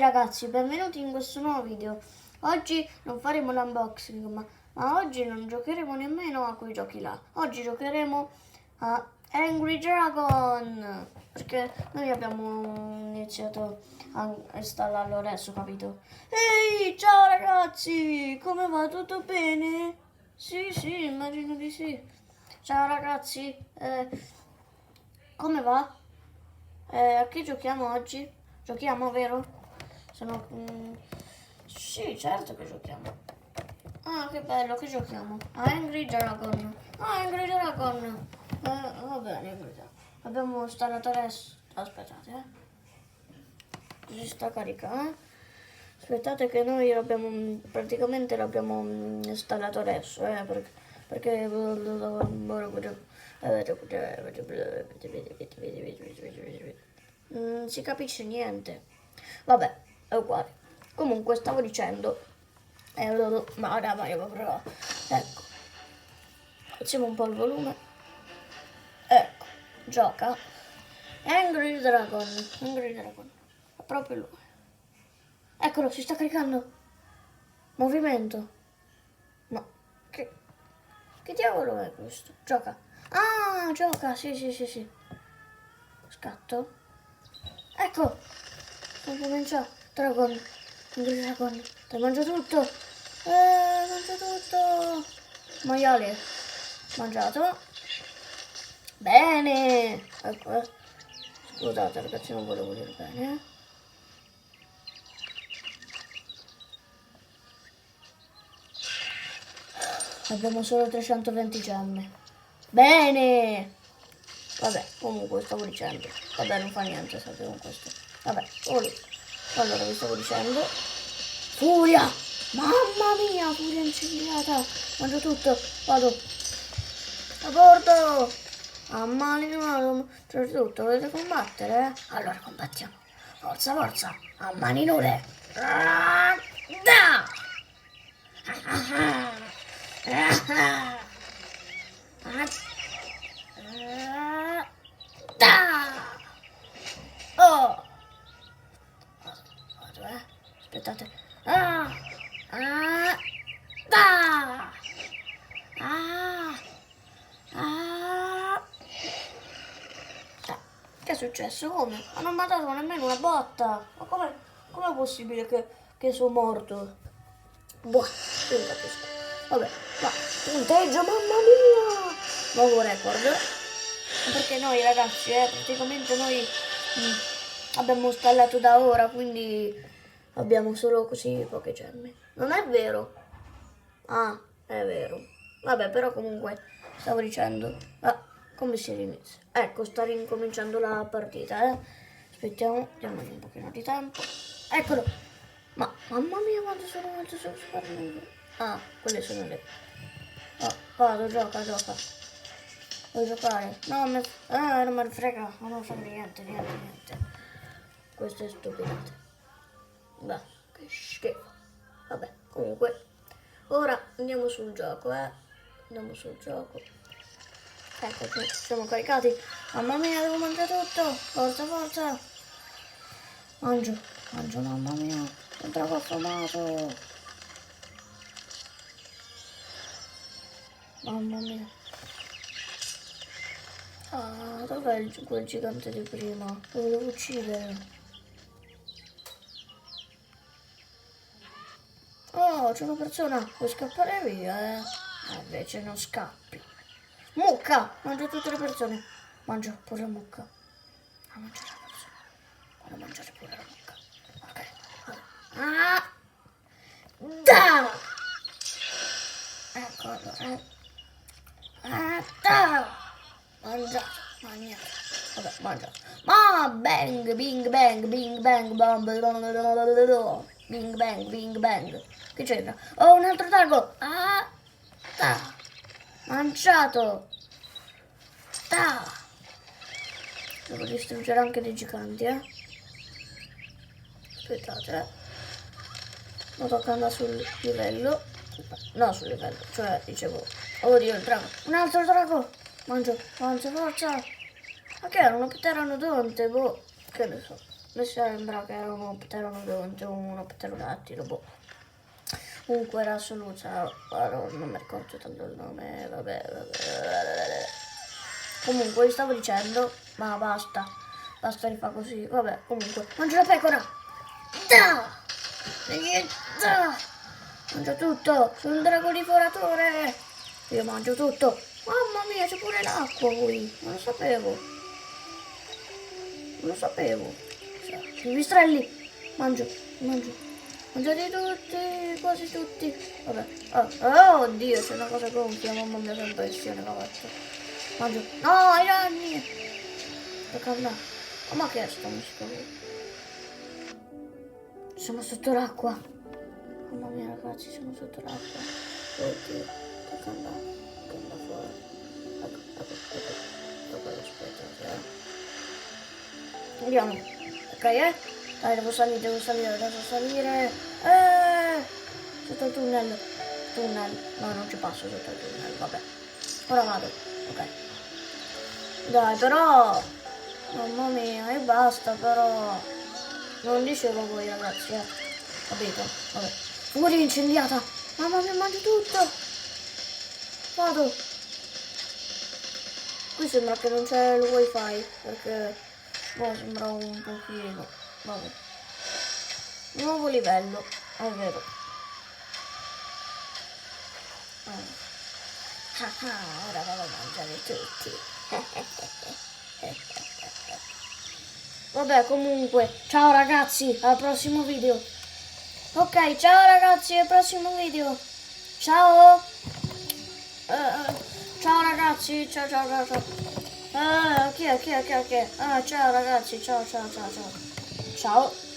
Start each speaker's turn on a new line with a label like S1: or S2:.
S1: Ragazzi, benvenuti in questo nuovo video. Oggi non faremo l'unboxing, ma oggi non giocheremo nemmeno a quei giochi là. Oggi giocheremo a Angry Dragon, perché noi abbiamo iniziato a installarlo adesso, capito? Ehi, ciao ragazzi, come va? Tutto bene? Sì, immagino di sì. Ciao ragazzi, come va? A che giochiamo oggi? Giochiamo, vero? Sì, certo che giochiamo. Ah, che bello, che giochiamo? A Angry Dragon. Ah, Angry Dragon. Va bene, Angry Dragon. Abbiamo installato adesso. Aspettate, si sta caricando. Aspettate che noi praticamente l'abbiamo installato adesso, perché non si capisce niente. Vabbè, è uguale. Comunque stavo dicendo, ecco, alziamo un po' il volume. Ecco, gioca Angry Dragon, è proprio lui. Eccolo, si sta caricando. Movimento. Ma che diavolo è questo? Gioca. Ah, gioca, sì. Scatto. Ecco, non comincia. Dragon, Angry Dragon, ti mangio tutto. Mangio tutto. Maiale, mangiato. Bene. Ecco, scusate ragazzi, non volevo dire bene. Abbiamo solo 320 gemme. Bene. Vabbè, comunque stavo dicendo. Vabbè, non fa niente, sapevo questo. Vabbè, allora vi stavo dicendo. Furia! Mamma mia, furia incendiata! Mangio tutto, vado. A bordo! Ammaninuro, c'è tutto, volete combattere? Allora combattiamo. Forza! A mani nude! Da! Oh! Vado, aspettate. Che è successo? Come? Ma non mi ha dato nemmeno una botta. Ma com'è possibile che sono morto? Boh, non capisco. Vabbè, ma punteggio, mamma mia! Nuovo record. Perché noi ragazzi, praticamente noi abbiamo installato da ora, quindi abbiamo solo così poche gemme. Non è vero? Ah, è vero. Vabbè, però comunque stavo dicendo, come si inizia? Ecco, sta ricominciando la partita, Aspettiamo, diamogli un pochino di tempo. Eccolo! Ma mamma mia quanto sono super nuove. Ah, quelle sono le. Oh, vado, gioca. Vuoi giocare? No, non me ne frega, non fa niente. Questo è stupidate. Beh, che schifo. Vabbè, comunque. Ora andiamo sul gioco, Andiamo sul gioco. Ecco, siamo caricati. Mamma mia, devo mangiare tutto. Forza. Mangio, mamma mia. Sono troppo affamato. Mamma mia. Ah, dov'è quel gigante di prima? Lo volevo uccidere. Oh, c'è una persona. Vuoi scappare via, invece non scappi. Mucca! Mangio tutte le persone. Mangio pure la mucca. A mangiare la persona. Vado a mangiare pure la mucca. Ok. Da! Ecco allora. Da! Mangiato. Vabbè, mangiato. Ma bang, bing bang, bam, bing bang. Che c'entra? Oh, un altro drago. Da! Mangiato. Da! Devo distruggere anche dei giganti, Aspettate, Sto toccando sul livello. No, sul livello, cioè dicevo. Oddio, il drago. Un altro drago! Mangio, forza! Ma che erano? Erano tonte, boh. Che ne so. mi sembra che era uno pteranodonte o uno pterodattilo, boh. Comunque era assoluta, non mi ricordo tanto il nome, vabbè. Comunque vi stavo dicendo, ma basta rifà così, vabbè, comunque, mangio la pecora! Da! Mangio tutto, sono un drago divoratore! Io mangio tutto! Mamma mia, c'è pure l'acqua qui, non lo sapevo. Cioè, i pipistrelli, mangio. Mangiati tutti, quasi tutti. Vabbè, oh, oddio, c'è una cosa gonfia, mamma mia, che impressione che ho fatto. Mangio, no, i danni! Tocca andare. Oh, ma che è sta musica qui? Sono sotto l'acqua. Mamma mia ragazzi, sono sotto l'acqua. Oddio, tocca andare fuori. Ecco, aspetta. Andiamo. Ok, Dai, devo salire. Sotto il tunnel. No, non ci passo sotto il tunnel, vabbè. Ora vado. Ok. Dai, però. Mamma mia, e basta, però. Non dicevo voi ragazzi, capito? Vabbè. Fuori è incendiata! Mamma mia, mangio tutto! Vado! Qui sembra che non c'è il wifi, perché sembra un pochino. Vabbè. Nuovo livello, è vero. Ora vado a mangiare tutti. Vabbè, comunque, ciao ragazzi, al prossimo video. Ok, ciao ragazzi, al prossimo video. Ciao. Ciao ragazzi, ciao. Chi è? Ah, ciao ragazzi, ciao. Ciao.